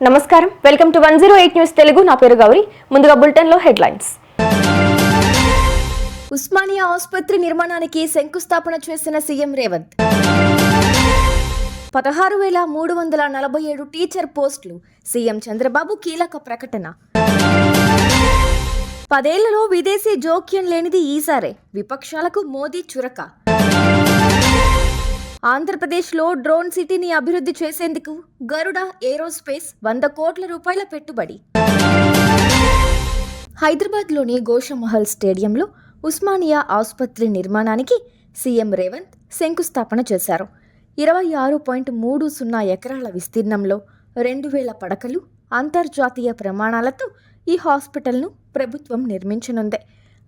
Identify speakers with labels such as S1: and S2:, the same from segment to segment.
S1: నమస్కారం, welcome to 108 news Telugu. నా పేరు గౌరీ. ముందుగా బులెటిన్ లో హెడ్లైన్స్.
S2: ఉస్మానియా ఆసుపత్రి నిర్మాణానికి శంకుస్థాపన చేసిన సీఎం రేవంత్. 16,347 టీచర్ పోస్టులు. సీఎం చంద్రబాబు కీలక ప్రకటన. 10 ఏళ్లలో విదేశీ జోక్యం లేనిది ఈసారే. విపక్షాలకు మోదీ చురక. ఆంధ్రప్రదేశ్లో డ్రోన్ సిటీని అభివృద్ధి చేసేందుకు గరుడ ఏరోస్పేస్ 100 కోట్ల రూపాయల పెట్టుబడి. హైదరాబాద్లోని గోషమహల్ స్టేడియంలో ఉస్మానియా ఆసుపత్రి నిర్మాణానికి సీఎం రేవంత్ శంకుస్థాపన చేశారు. 26.30 ఎకరాల విస్తీర్ణంలో 2,000 పడకలు, అంతర్జాతీయ ప్రమాణాలతో ఈ హాస్పిటల్ను ప్రభుత్వం నిర్మించనుంది.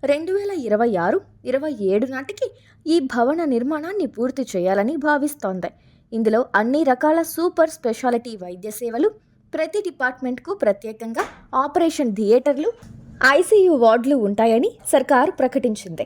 S2: 2026-27 నాటికి ఈ భవన నిర్మాణాన్ని పూర్తి చేయాలని భావిస్తోంది. ఇందులో అన్ని రకాల సూపర్ స్పెషాలిటీ వైద్య సేవలు, ప్రతి డిపార్ట్మెంట్కు ప్రత్యేకంగా ఆపరేషన్ థియేటర్లు, ఐసీయూ వార్డులు ఉంటాయని సర్కారు ప్రకటించింది.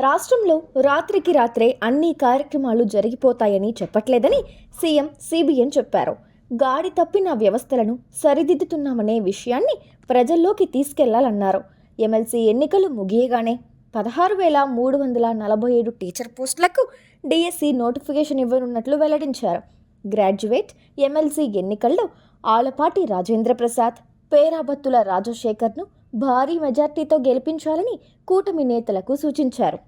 S2: రాష్ట్రంలో రాత్రికి రాత్రే అన్ని కార్యక్రమాలు జరిగిపోతాయని చెప్పట్లేదని సీఎం సిబిఎన్ చెప్పారు. గాడి తప్పిన వ్యవస్థలను సరిదిద్దుతున్నామనే విషయాన్ని ప్రజల్లోకి తీసుకెళ్లాలన్నారు. ఎమ్మెల్సీ ఎన్నికలు ముగియగానే 16,347 టీచర్ పోస్టులకు డిఎస్సి నోటిఫికేషన్ ఇవ్వనున్నట్లు వెల్లడించారు. గ్రాడ్యుయేట్ ఎమ్మెల్సీ ఎన్నికల్లో ఆలపాటి రాజేంద్ర ప్రసాద్, పేరాబత్తుల రాజశేఖర్ను భారీ మెజార్టీతో గెలిపించాలని కూటమి నేతలకు సూచించారు.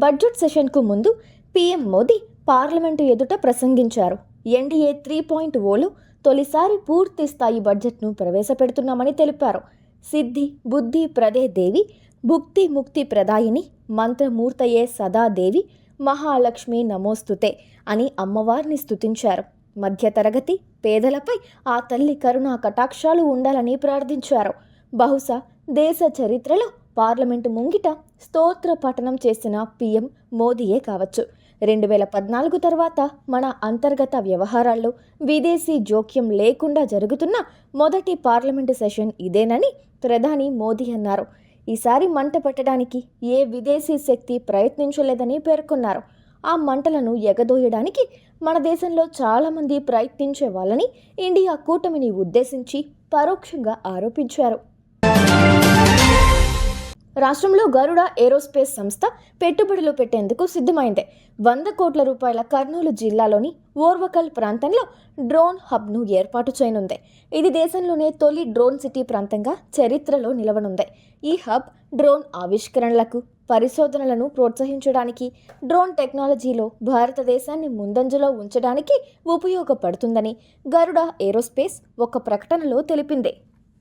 S2: బడ్జెట్ సెషన్కు ముందు పీఎం మోదీ పార్లమెంటు ఎదుట ప్రసంగించారు. ఎన్డీఏ 3.0లో తొలిసారి పూర్తి స్థాయి బడ్జెట్ను ప్రవేశపెడుతున్నామని తెలిపారు. సిద్ధి బుద్ధి ప్రదే దేవి, భుక్తి ముక్తి ప్రదాయిని, మంత్రమూర్తయే సదాదేవి, మహాలక్ష్మి నమోస్తుతే అని అమ్మవారిని స్తుతించారు. మధ్యతరగతి పేదలపై ఆ తల్లి కరుణా కటాక్షాలు ఉండాలని ప్రార్థించారు. బహుశా దేశ చరిత్రలో పార్లమెంటు ముంగిట స్తోత్ర పఠనం చేసిన పీఎం మోదీయే కావచ్చు. 2014 తర్వాత మన అంతర్గత వ్యవహారాల్లో విదేశీ జోక్యం లేకుండా జరుగుతున్న మొదటి పార్లమెంటు సెషన్ ఇదేనని ప్రధాని మోదీ అన్నారు. ఈసారి మంట పెట్టడానికి ఏ విదేశీ శక్తి ప్రయత్నించలేదని పేర్కొన్నారు. ఆ మంటలను ఎగదోయడానికి మన దేశంలో చాలామంది ప్రయత్నించే వాళ్ళని ఇండియా కూటమిని ఉద్దేశించి పరోక్షంగా ఆరోపించారు. రాష్ట్రంలో గరుడ ఏరోస్పేస్ సంస్థ పెట్టుబడులు పెట్టేందుకు సిద్ధమైంది. 100 కోట్ల రూపాయల కర్నూలు జిల్లాలోని ఓర్వకల్ ప్రాంతంలో డ్రోన్ హబ్ను ఏర్పాటు చేయనుంది. ఇది దేశంలోనే తొలి డ్రోన్ సిటీ ప్రాంతంగా చరిత్రలో నిలవనుంది. ఈ హబ్ డ్రోన్ ఆవిష్కరణలకు, పరిశోధనలను ప్రోత్సహించడానికి, డ్రోన్ టెక్నాలజీలో భారతదేశాన్ని ముందంజలో ఉంచడానికి ఉపయోగపడుతుందని గరుడ ఏరోస్పేస్ ఒక ప్రకటనలో తెలిపింది.